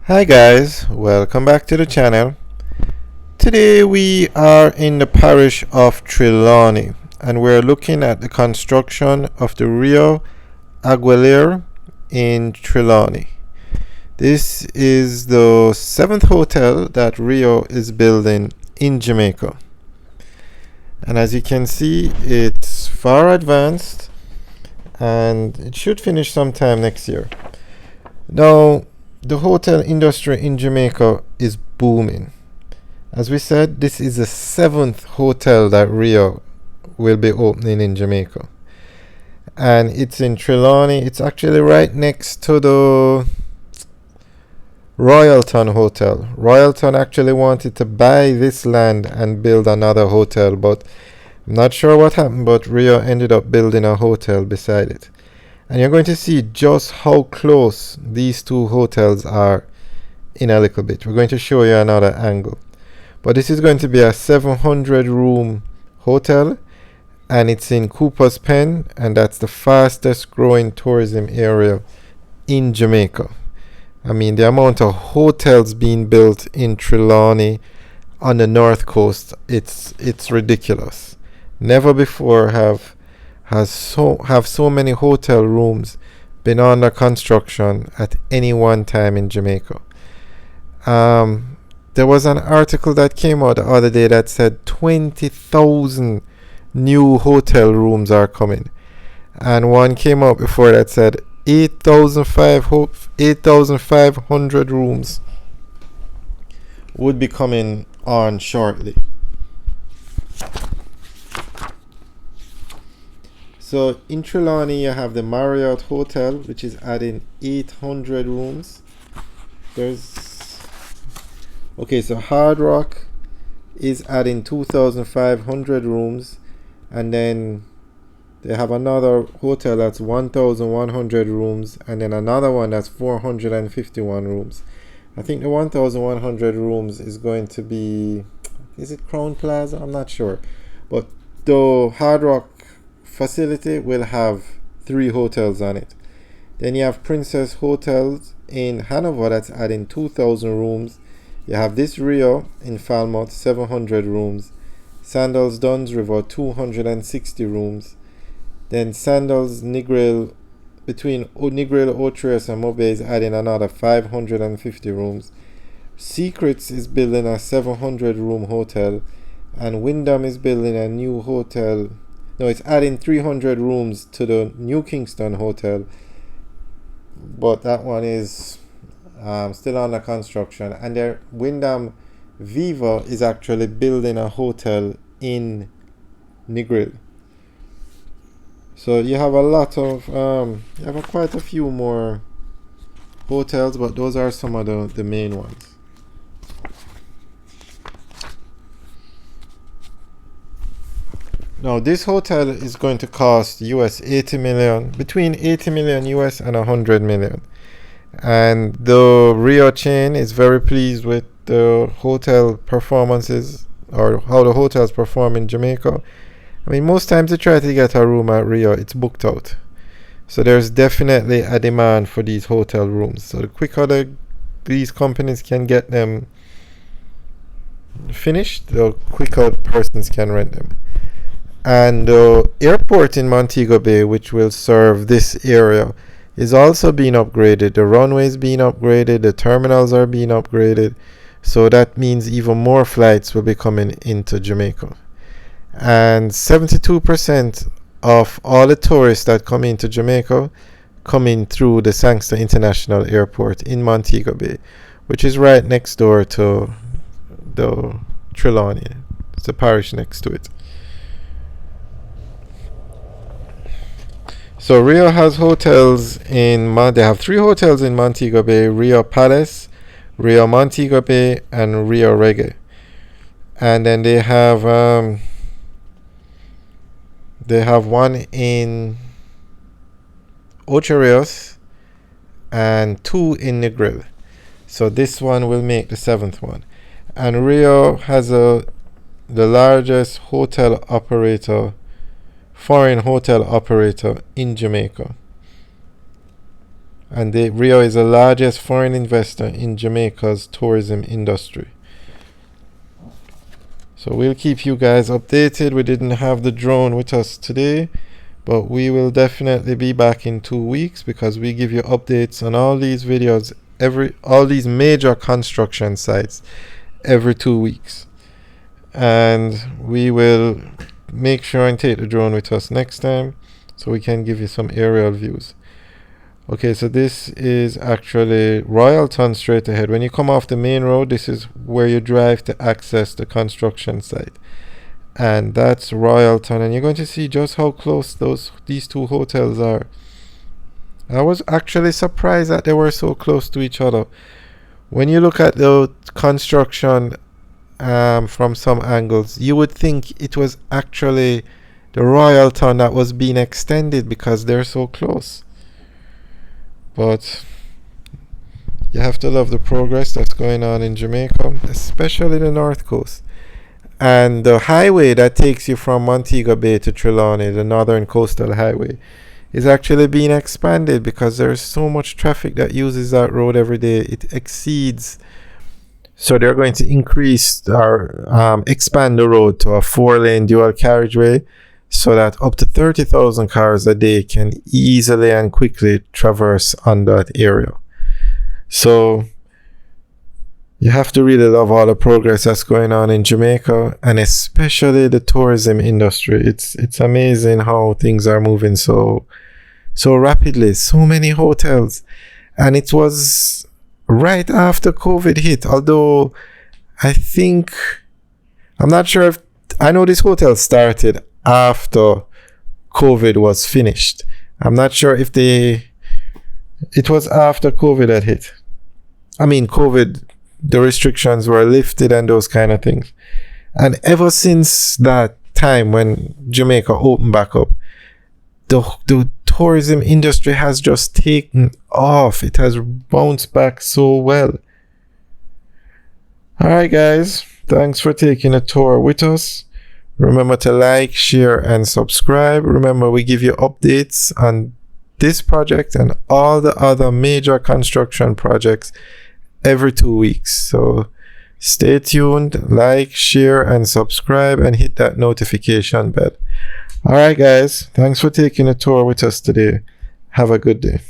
Hi guys, welcome back to the channel. Today we are in the parish of Trelawney and we're looking at the construction of the Rio Aquarelle in Trelawney. This is the 7th hotel that Rio is building in Jamaica. And as you can see, it's far advanced and it should finish sometime next year. Now, the hotel industry in Jamaica is booming. As we said, this is the 7th hotel that Rio will be opening in Jamaica. And it's in Trelawney. It's actually right next to the Royalton Hotel. Royalton actually wanted to buy this land and build another hotel, but I'm not sure what happened, but Rio ended up building a hotel beside it. And you're going to see just how close these two hotels are in a little bit. We're going to show you another angle. But this is going to be a 700 room hotel and it's in Cooper's Pen, and that's the fastest growing tourism area in Jamaica. I mean, the amount of hotels being built in Trelawney on the north coast, it's ridiculous. Never before have so many hotel rooms been under construction at any one time in Jamaica. There was an article that came out the other day that said 20,000 new hotel rooms are coming, and one came out before that said 8,500 rooms would be coming on shortly. So in Trelawney you have the Marriott Hotel, which is adding 800 rooms. So Hard Rock is adding 2,500 rooms, and then they have another hotel that's 1,100 rooms, and then another one that's 451 rooms. I think the 1,100 rooms is going to be, is it Crown Plaza? I'm not sure. But the Hard Rock facility will have 3 hotels on it. Then you have Princess Hotels in Hanover that's adding 2,000 rooms. You have this Rio in Falmouth, 700 rooms. Sandals Duns River, 260 rooms. Then Sandals Negril, between Negril, Otrius and Mobe, is adding another 550 rooms. Secrets is building a 700 room hotel, and Wyndham is building a new hotel. No, it's adding 300 rooms to the New Kingston Hotel, but that one is still under construction. And their Wyndham Viva is actually building a hotel in Negril. So you have a lot of, you have quite a few more hotels, but those are some of the main ones. Now this hotel is going to cost US 80 million, between 80 million US and 100 million. And the Rio chain is very pleased with the hotel performances, or how the hotels perform in Jamaica. I mean, most times they try to get a room at Rio, it's booked out. So there's definitely a demand for these hotel rooms. So the quicker these companies can get them finished, the quicker persons can rent them. And the airport in Montego Bay, which will serve this area, is also being upgraded. The runways being upgraded, the terminals are being upgraded. So that means even more flights will be coming into Jamaica. And 72% of all the tourists that come into Jamaica come in through the Sangster International Airport in Montego Bay, which is right next door to the Trelawney. It's a parish next to it. So Rio has hotels they have 3 hotels in Montego Bay: Rio Palace, Rio Montego Bay, and Rio Reggae. And then they have one in Ocho Rios and 2 in Negril. So this one will make the 7th one. And Rio has the largest hotel operator, foreign hotel operator in Jamaica. and Rio is the largest foreign investor in Jamaica's tourism industry. So we'll keep you guys updated. We didn't have the drone with us today, but we will definitely be back in 2 weeks, because we give you updates on all these videos, all these major construction sites every 2 weeks. And we will make sure and take the drone with us next time, so we can give you some aerial views. Okay, so this is actually Royalton straight ahead. When you come off the main road, this is where you drive to access the construction site. And that's Royalton, and you're going to see just how close these two hotels are. I was actually surprised that they were so close to each other. When you look at the construction from some angles, you would think it was actually the Royalton that was being extended, because they're so close. But you have to love the progress that's going on in Jamaica, especially the north coast. And the highway that takes you from Montego Bay to Trelawney, the northern coastal highway, is actually being expanded, because there's so much traffic that uses that road every day. It exceeds. So they're going to increase or expand the road to a 4-lane dual carriageway, so that up to 30,000 cars a day can easily and quickly traverse on that area. So you have to really love all the progress that's going on in Jamaica, and especially the tourism industry. It's amazing how things are moving so rapidly. So many hotels, and it was right after COVID hit. Although I'm not sure if I know this hotel started after COVID was finished. I'm not sure if it was after COVID that hit. I mean, COVID, the restrictions were lifted and those kind of things. And ever since that time when Jamaica opened back up, the tourism industry has just taken off. It has bounced back so well. All right, guys. Thanks for taking a tour with us. Remember to like, share, and subscribe. Remember, we give you updates on this project and all the other major construction projects every 2 weeks. So stay tuned, like, share, and subscribe, and hit that notification bell. All right, guys. Thanks for taking a tour with us today. Have a good day.